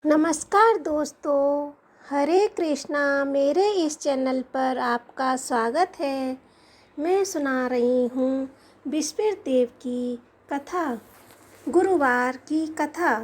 नमस्कार दोस्तों, हरे कृष्णा। मेरे इस चैनल पर आपका स्वागत है। मैं सुना रही हूँ विस्फर देव की कथा। गुरुवार की कथा।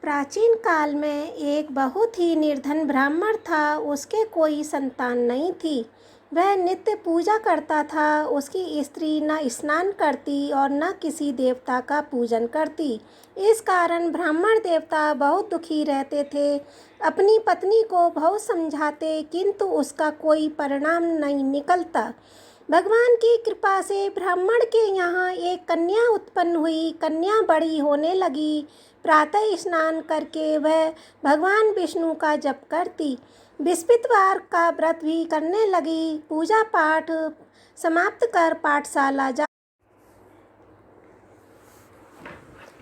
प्राचीन काल में एक बहुत ही निर्धन ब्राह्मण था। उसके कोई संतान नहीं थी। वह नित्य पूजा करता था। उसकी स्त्री न स्नान करती और न किसी देवता का पूजन करती। इस कारण ब्राह्मण देवता बहुत दुखी रहते थे। अपनी पत्नी को बहुत समझाते, किंतु उसका कोई परिणाम नहीं निकलता। भगवान की कृपा से ब्राह्मण के यहाँ एक कन्या उत्पन्न हुई। कन्या बड़ी होने लगी। प्रातः स्नान करके वह भगवान विष्णु का जप करती। बृहस्पतिवार का व्रत भी करने लगी। पूजा पाठ समाप्त कर पाठशाला जा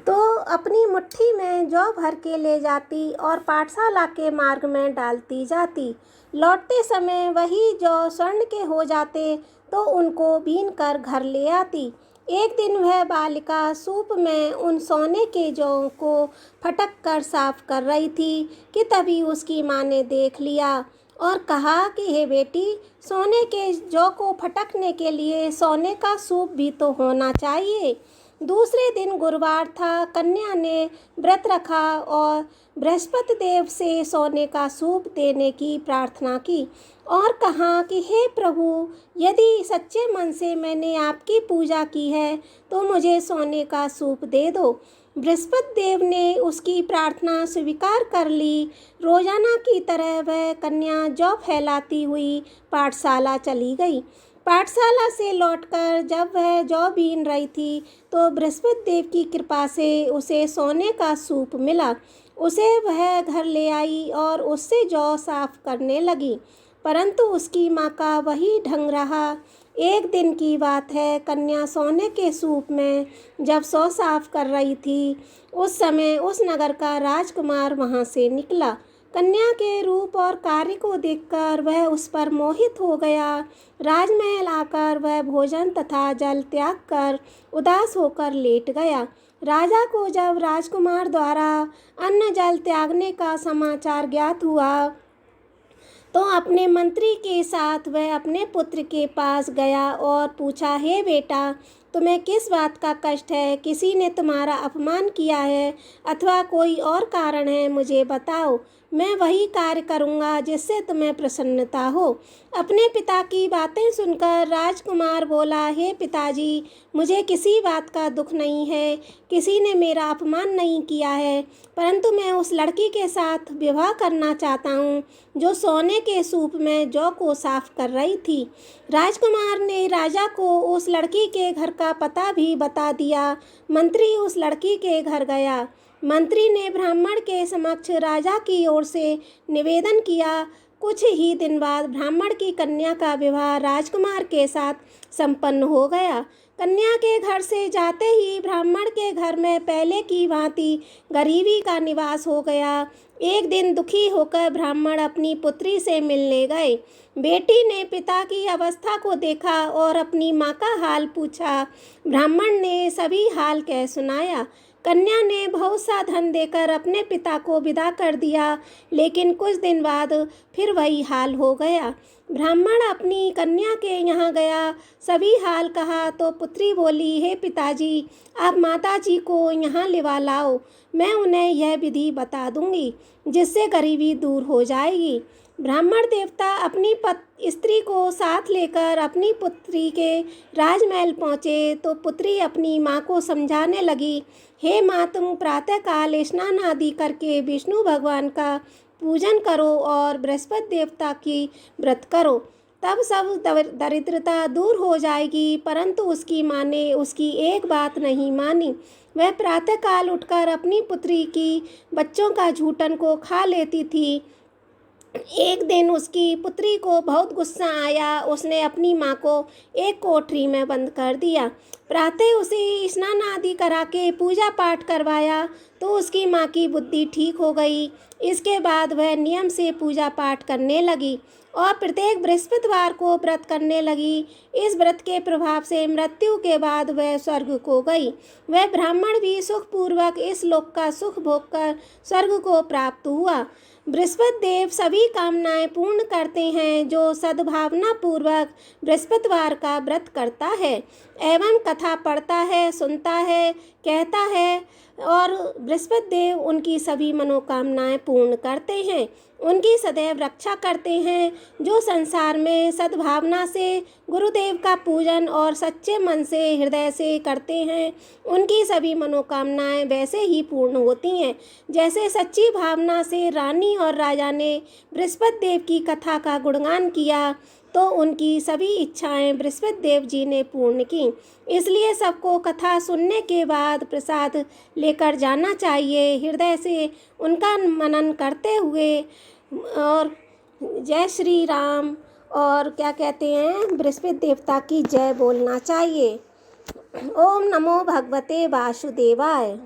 तो अपनी मुट्ठी में जौ भर के ले जाती और पाठशाला के मार्ग में डालती जाती। लौटते समय वही जौ स्वर्ण के हो जाते तो उनको बीन कर घर ले आती। एक दिन वह बालिका सूप में उन सोने के जौ को फटक कर साफ कर रही थी कि तभी उसकी माँ ने देख लिया और कहा कि हे बेटी, सोने के जौ को फटकने के लिए सोने का सूप भी तो होना चाहिए। दूसरे दिन गुरुवार था। कन्या ने व्रत रखा और बृहस्पति देव से सोने का सूप देने की प्रार्थना की और कहा कि हे प्रभु, यदि सच्चे मन से मैंने आपकी पूजा की है तो मुझे सोने का सूप दे दो। बृहस्पति देव ने उसकी प्रार्थना स्वीकार कर ली। रोजाना की तरह वह कन्या जौ फैलाती हुई पाठशाला चली गई। पाठशाला से लौटकर जब वह जौ बीन रही थी तो बृहस्पति देव की कृपा से उसे सोने का सूप मिला। उसे वह घर ले आई और उससे जौ साफ करने लगी, परंतु उसकी माँ का वही ढंग रहा। एक दिन की बात है। कन्या सोने के सूप में जब सौ साफ कर रही थी, उस समय उस नगर का राजकुमार वहाँ से निकला। कन्या के रूप और कार्य को देखकर वह उस पर मोहित हो गया। राजमहल आकर वह भोजन तथा जल त्याग कर उदास होकर लेट गया। राजा को जब राजकुमार द्वारा अन्न जल त्यागने का समाचार ज्ञात हुआ तो अपने मंत्री के साथ वह अपने पुत्र के पास गया और पूछा, हे बेटा, तुम्हें किस बात का कष्ट है? किसी ने तुम्हारा अपमान किया है अथवा कोई और कारण है? मुझे बताओ, मैं वही कार्य करूँगा जिससे तुम्हें प्रसन्नता हो। अपने पिता की बातें सुनकर राजकुमार बोला, हे पिताजी, मुझे किसी बात का दुख नहीं है। किसी ने मेरा अपमान नहीं किया है, परंतु मैं उस लड़की के साथ विवाह करना चाहता हूँ जो सोने के सूप में जौ को साफ कर रही थी। राजकुमार ने राजा को उस लड़की के घर का पता भी बता दिया। मंत्री उस लड़की के घर गया। मंत्री ने ब्राह्मण के समक्ष राजा की ओर से निवेदन किया। कुछ ही दिन बाद ब्राह्मण की कन्या का विवाह राजकुमार के साथ संपन्न हो गया। कन्या के घर से जाते ही ब्राह्मण के घर में पहले की भांति गरीबी का निवास हो गया। एक दिन दुखी होकर ब्राह्मण अपनी पुत्री से मिलने गए। बेटी ने पिता की अवस्था को देखा और अपनी माँ का हाल पूछा। ब्राह्मण ने सभी हाल कह सुनाया। कन्या ने बहुत सा धन देकर अपने पिता को विदा कर दिया, लेकिन कुछ दिन बाद फिर वही हाल हो गया। ब्राह्मण अपनी कन्या के यहाँ गया, सभी हाल कहा तो पुत्री बोली, हे पिताजी, आप माताजी को यहाँ लिवा लाओ। मैं उन्हें यह विधि बता दूंगी जिससे गरीबी दूर हो जाएगी। ब्राह्मण देवता अपनी स्त्री को साथ लेकर अपनी पुत्री के राजमहल पहुँचे तो पुत्री अपनी माँ को समझाने लगी, हे माँ, तुम प्रातःकाल स्नान आदि करके विष्णु भगवान का पूजन करो और बृहस्पति देवता की व्रत करो, तब सब दरिद्रता दूर हो जाएगी। परंतु उसकी माँ ने उसकी एक बात नहीं मानी। वह प्रातःकाल उठकर अपनी पुत्री की बच्चों का झूठन को खा लेती थी। एक दिन उसकी पुत्री को बहुत गुस्सा आया। उसने अपनी माँ को एक कोठरी में बंद कर दिया। प्रातः उसे स्नान आदि करा के पूजा पाठ करवाया तो उसकी माँ की बुद्धि ठीक हो गई। इसके बाद वह नियम से पूजा पाठ करने लगी और प्रत्येक बृहस्पतिवार को व्रत करने लगी। इस व्रत के प्रभाव से मृत्यु के बाद वह स्वर्ग को गई। वह ब्राह्मण भी सुखपूर्वक इस लोक का सुख भोग कर स्वर्ग को प्राप्त हुआ। बृहस्पति देव सभी कामनाएं पूर्ण करते हैं जो सद्भावना पूर्वक बृहस्पतिवार का व्रत करता है एवं कथा पढ़ता है, सुनता है, कहता है, और बृहस्पति देव उनकी सभी मनोकामनाएं पूर्ण करते हैं, उनकी सदैव रक्षा करते हैं। जो संसार में सद्भावना से गुरुदेव का पूजन और सच्चे मन से हृदय से करते हैं, उनकी सभी मनोकामनाएं वैसे ही पूर्ण होती हैं जैसे सच्ची भावना से रानी और राजा ने बृहस्पति देव की कथा का गुणगान किया तो उनकी सभी इच्छाएं बृहस्पति देव जी ने पूर्ण की। इसलिए सबको कथा सुनने के बाद प्रसाद लेकर जाना चाहिए, हृदय से उनका मनन करते हुए, और जय श्री राम और क्या कहते हैं बृहस्पति देवता की जय बोलना चाहिए। ओम नमो भगवते वासुदेवाय।